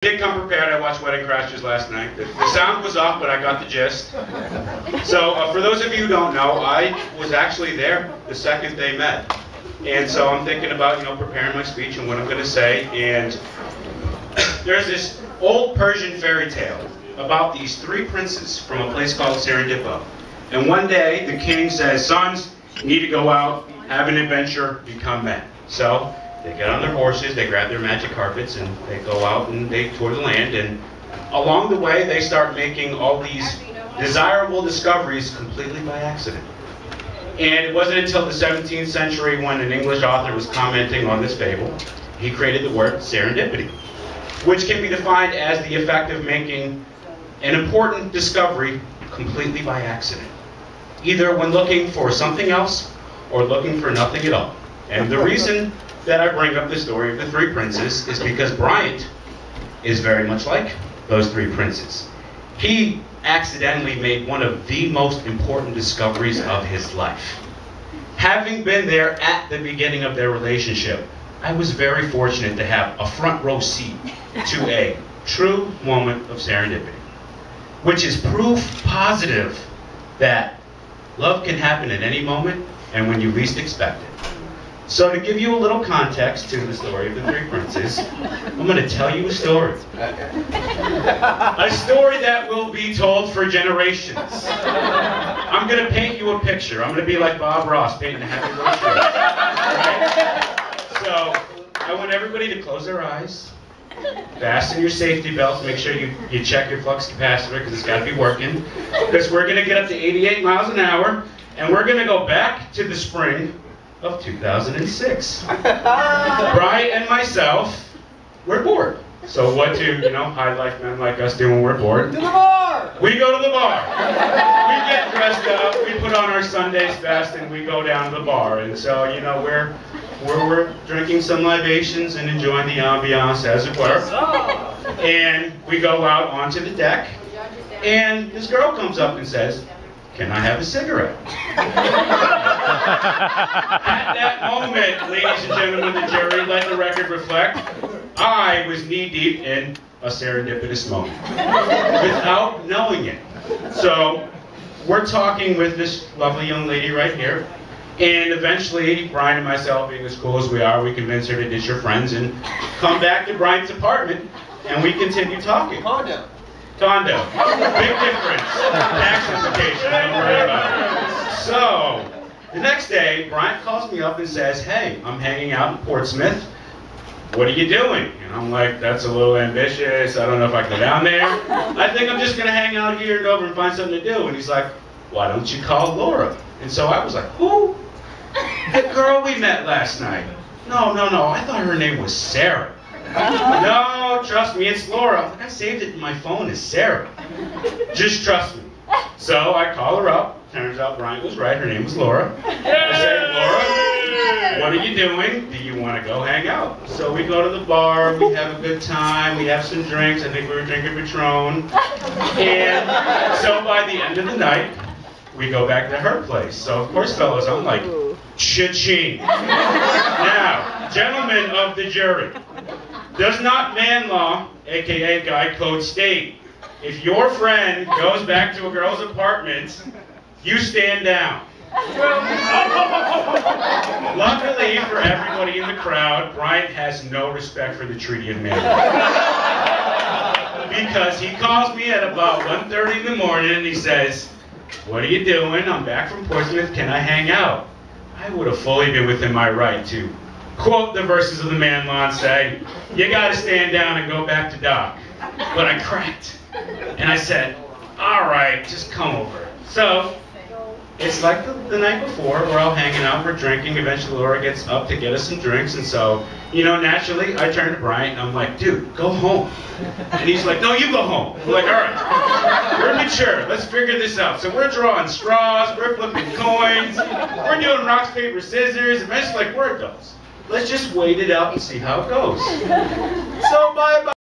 Did come prepared. I watched Wedding Crashers last night. The sound was off, but I got the gist. So for those of you who don't know, I was actually there the second they met. And so I'm thinking about, preparing my speech and what I'm going to say. And there's this old Persian fairy tale about these three princes from a place called Serendipity. And one day the king says, "Sons, you need to go out, have an adventure, become men." So they get on their horses, they grab their magic carpets, and they go out and they tour the land. And along the way, they start making all these desirable discoveries completely by accident. And it wasn't until the 17th century when an English author was commenting on this fable, he created the word serendipity, which can be defined as the effect of making an important discovery completely by accident, either when looking for something else or looking for nothing at all. And the reason that I bring up the story of the three princes is because Bryant is very much like those three princes. He accidentally made one of the most important discoveries of his life. Having been there at the beginning of their relationship, I was very fortunate to have a front row seat to a true moment of serendipity, which is proof positive that love can happen at any moment and when you least expect it. So to give you a little context to the story of the three princes, I'm going to tell you a story. A story that will be told for generations. I'm going to paint you a picture. I'm going to be like Bob Ross, painting a happy little tree. So I want everybody to close their eyes, fasten your safety belts, make sure you check your flux capacitor because it's got to be working. Because we're going to get up to 88 miles an hour, and we're going to go back to the spring of 2006. Bryant and myself, we're bored. So what do, high life men like us do when we're bored? To the bar! We go to the bar. We get dressed up, we put on our Sunday's best, and we go down to the bar. And so, we're drinking some libations and enjoying the ambiance, as it were. And we go out onto the deck, and this girl comes up and says, "Can I have a cigarette?" At that moment, ladies and gentlemen of the jury, let the record reflect, I was knee-deep in a serendipitous moment without knowing it. So we're talking with this lovely young lady right here, and eventually, Brian and myself, being as cool as we are, we convince her to ditch her friends and come back to Brian's apartment, and we continue talking. Condo. Big difference. Tax implication, don't worry about it. So, the next day, Bryant calls me up and says, "Hey, I'm hanging out in Portsmouth. What are you doing?" And I'm like, "That's a little ambitious. I don't know if I can go down there. I think I'm just going to hang out here and go over and find something to do." And he's like, "Why don't you call Laura?" And so I was like, "Who?" "The girl we met last night." No, I thought her name was Sarah." "No, trust me, it's Laura." I'm like, "I saved it in my phone as Sarah. Just trust me." So I call her up. Turns out Bryant was right. Her name was Laura. I said, "Laura, what are you doing? Do you want to go hang out?" So we go to the bar. We have a good time. We have some drinks. I think we were drinking Patron. And so by the end of the night, we go back to her place. So of course, fellas, I'm like, cha-ching. Now, gentlemen of the jury, does not man law, aka guy code, state if your friend goes back to a girl's apartment, you stand down? Luckily for everybody in the crowd, Bryant has no respect for the Treaty of Manly. Because he calls me at about 1:30 in the morning and he says, "What are you doing? I'm back from Portsmouth. Can I hang out?" I would have fully been within my right to quote the verses of the man law and say, "You gotta stand down and go back to dock." But I cracked. And I said, "All right, just come over." So it's like the night before. We're all hanging out, we're drinking. Eventually Laura gets up to get us some drinks. And so, naturally, I turn to Bryant and I'm like, "Dude, go home." And he's like, "No, you go home." We're like, "All right, we're mature. Let's figure this out." So we're drawing straws, we're flipping coins, we're doing rocks, paper, scissors. Eventually, like, we're adults. Let's just wait it out and see how it goes. So bye-bye.